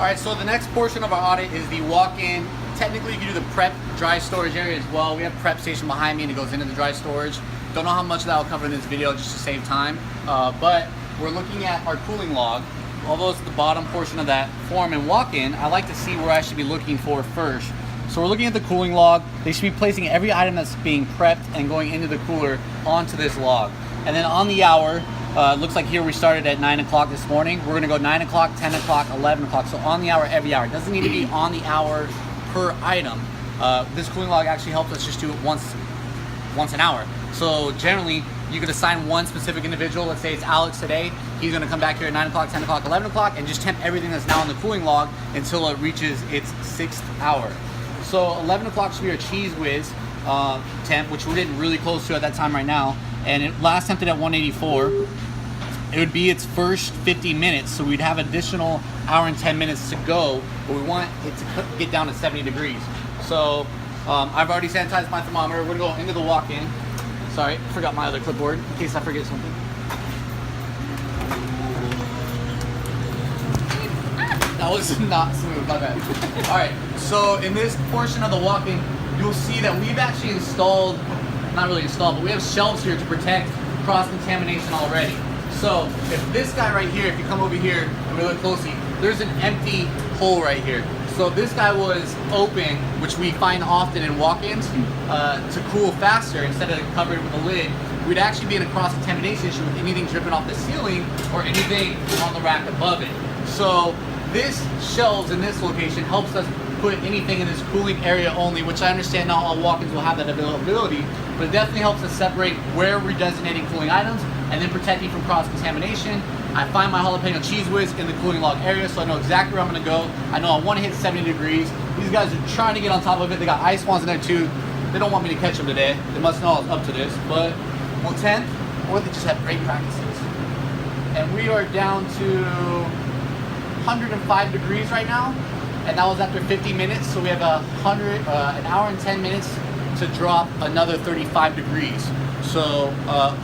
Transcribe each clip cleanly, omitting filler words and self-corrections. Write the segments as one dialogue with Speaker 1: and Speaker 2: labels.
Speaker 1: All right, so the next portion of our audit is the walk-in. Technically, you can do the prep dry storage area as well. We have prep station behind me and it goes into the dry storage. Don't know how much of that I'll cover in this video just to save time, but we're looking at our cooling log. Although it's the bottom portion of that form and walk-in, I like to see where I should be looking for first. So we're looking at the cooling log. They should be placing every item that's being prepped and going into the cooler onto this log. And then on the hour, looks like here we started at 9 o'clock this morning. We're gonna go 9 o'clock, 10 o'clock, 11 o'clock. So on the hour, every hour. It doesn't need to be on the hour per item. This cooling log actually helps us just do it once an hour. So generally, you can assign one specific individual. Let's say it's Alex today. He's gonna come back here at 9 o'clock, 10 o'clock, 11 o'clock, and just temp everything that's now in the cooling log until it reaches its 6th hour. So 11 o'clock should be our cheese whiz temp, which we're getting really close to at that time right now. And it last temped at 184. It would be its first 50 minutes, so we'd have additional hour and 10 minutes to go, but we want it to get down to 70 degrees. So I've already sanitized my thermometer. We're gonna go into the walk-in. Sorry, forgot my other clipboard in case I forget something. That was not smooth, my bad. All right, so in this portion of the walk-in, you'll see that we've actually installed, not really installed, but we have shelves here to protect cross-contamination already. So if this guy right here, if you come over here and we look closely, there's an empty hole right here. So this guy was open, which we find often in walk-ins, to cool faster instead of covered with a lid. We'd actually be in a cross-contamination issue with anything dripping off the ceiling or anything on the rack above it. So this shelves in this location helps us put anything in this cooling area only, which I understand not all walk-ins will have that availability, but it definitely helps us separate where we're designating cooling items and then protecting from cross-contamination. I find my jalapeno cheese whiz in the cooling log area, so I know exactly where I'm gonna go. I know I wanna hit 70 degrees. These guys are trying to get on top of it. They got ice swans in there too. They don't want me to catch them today. They must know I was up to this, but we'll temp, or they just have great practices. And we are down to 105 degrees right now, and that was after 50 minutes, so we have an hour and 10 minutes to drop another 35 degrees. So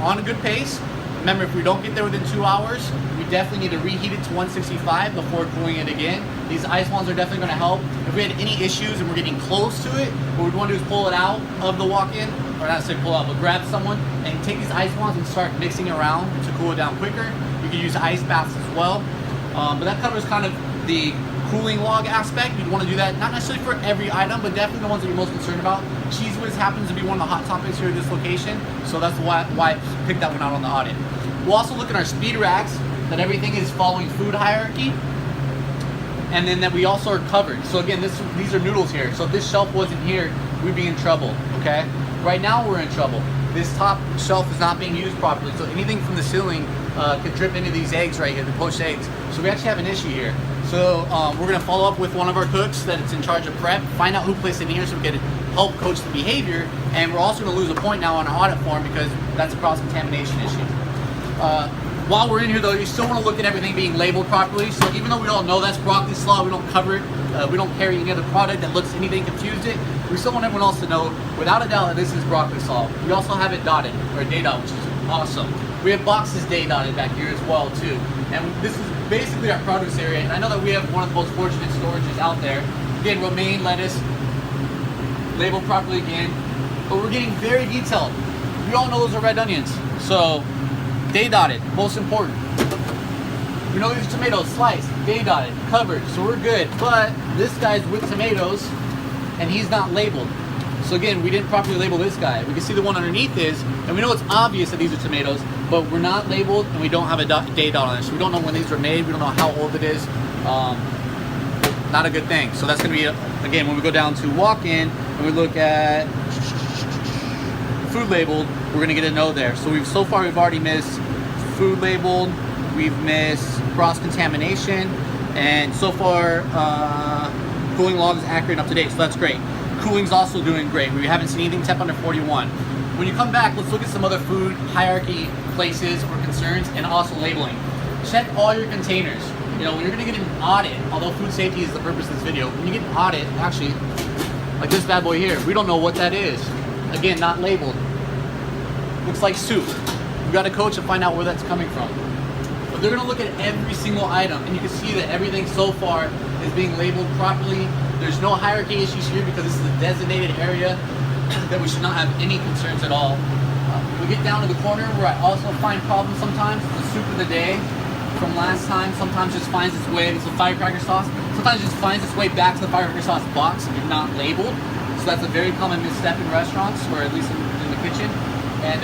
Speaker 1: on a good pace. Remember, if we don't get there within 2 hours, we definitely need to reheat it to 165 before cooling it again. These ice wands are definitely gonna help. If we had any issues and we're getting close to it, what we'd wanna do is pull it out of the walk-in, or not say pull out, but grab someone and take these ice wands and start mixing around to cool it down quicker. You can use ice baths as well. But that covers kind of the cooling log aspect. You'd want to do that, not necessarily for every item, but definitely the ones that you're most concerned about. Cheese whiz happens to be one of the hot topics here at this location, so that's why I picked that one out on the audit. We'll also look at our speed racks, that everything is following food hierarchy, and then that we also are covered. So again, these are noodles here, so if this shelf wasn't here, we'd be in trouble, okay? Right now we're in trouble. This top shelf is not being used properly, so anything from the ceiling could drip into these eggs right here, the poached eggs. So we actually have an issue here. So we're gonna follow up with one of our cooks that's in charge of prep, find out who placed it in here so we can help coach the behavior, and we're also gonna lose a point now on our audit form because that's a cross-contamination issue. While we're in here though, you still wanna look at everything being labeled properly. So even though we all know that's broccoli slaw, we don't cover it, we don't carry any other product that looks anything confused it, we still want everyone else to know, without a doubt, that this is broccoli slaw. We also have it dotted, or day dot, which is awesome. We have boxes day dotted back here as well too. And this is basically our produce area, and I know that we have one of the most fortunate storages out there. Again, romaine lettuce, labeled properly again, but we're getting very detailed. We all know those are red onions, so day dotted, most important. We know these are tomatoes, sliced, day dotted, covered, so we're good. But this guy's with tomatoes, and he's not labeled. So again, we didn't properly label this guy. We can see the one underneath is, and we know it's obvious that these are tomatoes, but we're not labeled and we don't have a day dot on it. So we don't know when these were made, we don't know how old it is. Not a good thing. So that's gonna be, again, when we go down to walk-in and we look at food labeled, we're gonna get a no there. So so far we've already missed food labeled, we've missed cross-contamination, and so far cooling log is accurate and up to date, so that's great. Cooling's also doing great. We haven't seen anything temp under 41. When you come back, let's look at some other food hierarchy places or concerns and also labeling. Check all your containers. You know, when you're gonna get an audit, although food safety is the purpose of this video, when you get an audit, actually, like this bad boy here, we don't know what that is. Again, not labeled. Looks like soup. We've got to coach and find out where that's coming from. But they're gonna look at every single item, and you can see that everything so far is being labeled properly. There's no hierarchy issues here because this is a designated area that we should not have any concerns at all. We get down to the corner where I also find problems sometimes. The soup of the day from last time sometimes just finds its way, it's a firecracker sauce, sometimes just finds its way back to the firecracker sauce box if not labeled. So that's a very common misstep in restaurants, or at least in the kitchen. And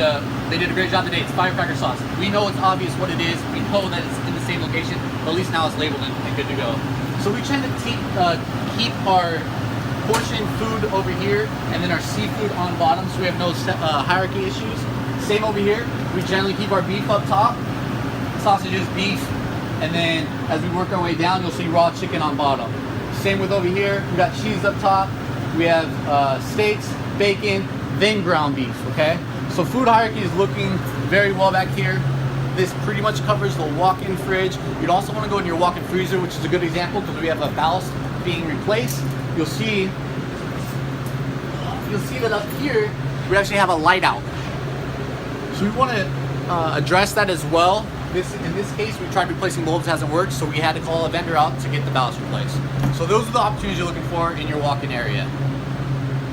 Speaker 1: they did a great job today. It's firecracker sauce. We know it's obvious what it is. We know that it's in the same location, but at least now it's labeled and good to go. So we tend to keep our portion food over here and then our seafood on bottom, so we have no hierarchy issues. Same over here. We generally keep our beef up top, sausages, beef, and then as we work our way down, you'll see raw chicken on bottom. Same with over here. We got cheese up top. We have steaks, bacon, then ground beef. Okay. So food hierarchy is looking very well back here. This pretty much covers the walk-in fridge. You'd also want to go in your walk-in freezer, which is a good example because we have a ballast being replaced. You'll see that up here we actually have a light out. So we want to address that as well. In this case, we tried replacing bulbs, hasn't worked, so we had to call a vendor out to get the ballast replaced. So those are the opportunities you're looking for in your walk-in area.